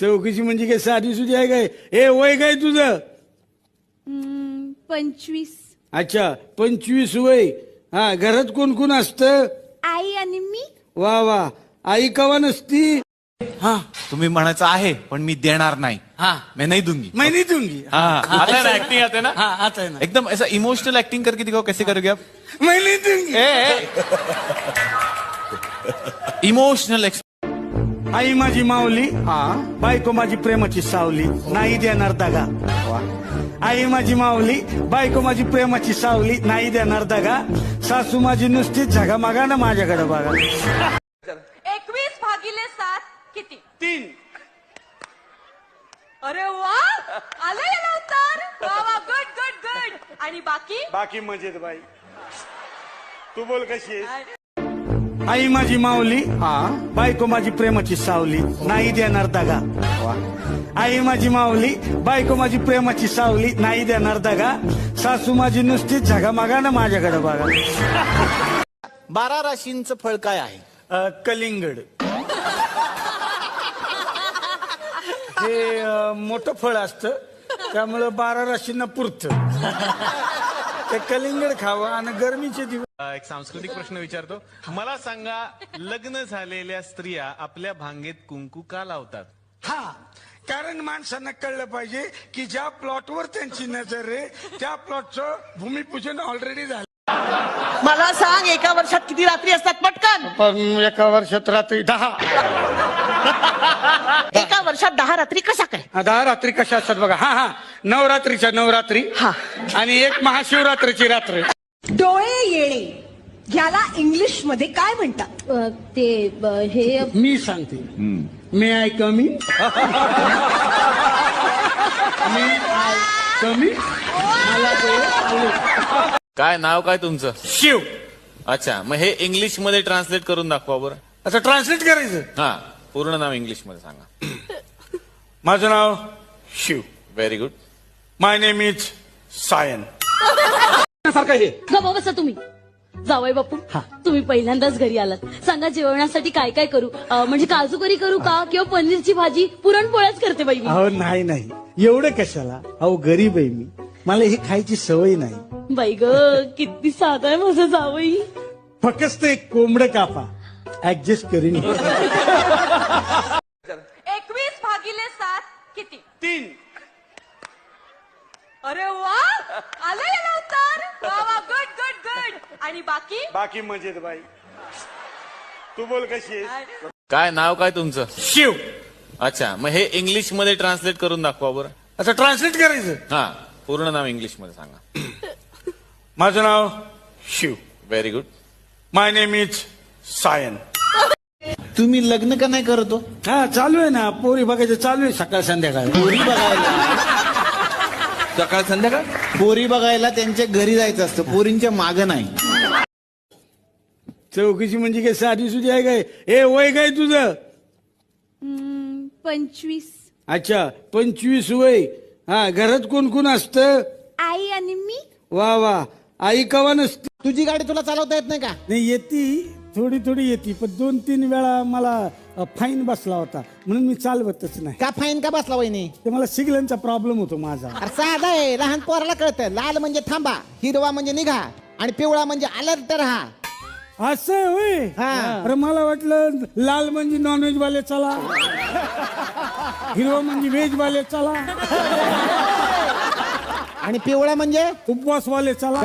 चौकशी म्हणजे काय साधी सुधी आहे काय? ए वय काय तुझं? 25. अच्छा 25 वय. हा घरात कोण कोण असतं? आई आणि मी. वा वा. आई कवा नसती? हाँ तुम्ही म्हणायचं आहे पण मी देणार नाही. हाँ मैं नहीं दूंगी. मैं नहीं दूंगी. हाँ आता है ना एक्टिंग आते है ना. हाँ आता है ना. एकदम ऐसा इमोशनल एक्टिंग करके दिखाओ कैसे करोगे आप. मैं नहीं दूंगी. इमोशनल. आई माझी माऊली, बायको माझी प्रेमाची सावली, नाही देणार दगा. आई माझी माऊली, बायको माझी प्रेमाची सावली, नाही देणार दगा. सासू माझी नुसती झगामागा ना माझ्याकडे बघा. 21 भागिले 7 किती? 3. अरे वा, आलं याला उत्तर. वा वा, गुड गुड गुड. आणि बाकी? बाकी मजेत बाई. तू बोल कशी आहे? आई माझी माऊली, बायको माझी प्रेमाची सावली, नाही देणार दगा. आई माझी माऊली, बायको माझी प्रेमाची सावली, नाही देणार दगा. सासू माझी नुसती झगामागा ना माझ्याकडे बघा. 12 राशींचं फळ काय आहे? कलिंगड. हे मोठं फळ असतं त्यामुळं 12 राशींना पुरतं. ते कलिंगड खावं आणि गरमीचे दिवस. एक सांस्कृतिक प्रश्न विचारतो. मला सांगा, लग्न झालेल्या स्त्रिया आपल्या भांगेत कुंकू का लावतात? हा, कारण माणसांना कळलं पाहिजे की ज्या प्लॉटवर त्यांची नजर आहे त्या प्लॉटचं भूमिपूजन ऑलरेडी झालं. मला सांग, एका वर्षात किती रात्री असतात पटकन? पण एका वर्षात रात्री 10. एका वर्षात 10 रात्री कशा काय? 10 रात्री कशा असतात बघा. हा, नवरात्रीच्या नवरात्री. हा. आणि एक महाशिवरात्रीची रात्र. डोळे येणे याला इंग्लिश मध्ये काय म्हणतात? हे मी सांगते. मे आय कमी. कमी. मला ते काय नाव काय तुमचं? शिव. अच्छा मग हे इंग्लिश मध्ये ट्रान्सलेट करून दाखवा बरं. आता ट्रान्सलेट करायचं. हा पूर्ण नाव इंग्लिश मध्ये सांगा. माझं नाव Shiv. Very good. My name is Sayan. गप्पा बसा तुम्ही. जावई बापू, तुम्ही पहिल्यांदाच घरी आलात. सांगा जेवणासाठी काय काय करू? म्हणजे काजू करी करू का किंवा पनीरची भाजी? पुरणपोळ्याच करते बाई मी. अहो नाही एवढं कशाला. अहो गरीब आहे मी, मला हे खायची सवय नाही. बाई ग, किती साधा आहे माझा जावई. फक्त एक कोंबड कापा, ऍडजस्ट करीन. 21 भागिले 7 किती? 3. अरे वा, आलं याला उत्तर. वा वा, गुड गुड गुड. आणि बाकी? बाकी मजेत बाई. तू बोल कशी आहे? काय नाव काय तुमचं? शिव. अच्छा मग हे इंग्लिश मध्ये ट्रान्सलेट करून दाखवा बरं. आता ट्रान्सलेट करायचं. हा पूर्ण नाव इंग्लिश मध्ये सांगा. माझं नाव Shiv. Very good. My name is Sayan. तुम्ही लग्न का नाही करतो? हा चालू आहे ना, पोरी बघायचं चालू आहे सकाळ संध्याकाळ. पोरी बघायला सकाळ संध्याकाळ पोरी बघायला त्यांच्या घरी जायचं असतं, पोरींच्या मागं नाही. चौकशी म्हणजे काय साधी सुधी आहे काय? ए वय काय तुझं? 25. अच्छा 25 वय. हा घरात कोण कोण असतं? आई आणि मी. वा वा. आई कवा नसते? तुझी गाडी तुला चालवता येत नाही का? नाही येते, थोडी येते, पण 2-3 वेळा मला फाईन बसला होता म्हणून मी चालवतच नाही. का फाईन का बसला वहिनी? ते मला सिग्नलचा प्रॉब्लेम होतो माझा. अरे साधा आहे, लहान पोराला कळतं. लाल म्हणजे थांबा, हिरवा म्हणजे निघा आणि पिवळा म्हणजे अलर्ट राहा. असं आहे होय. हा. अरे मला वाटलं लाल म्हणजे नॉनव्हेज वाले चला, हिरवा म्हणजे व्हेज वाले चला, आणि पिवळा म्हणजे उपवास वाले चला.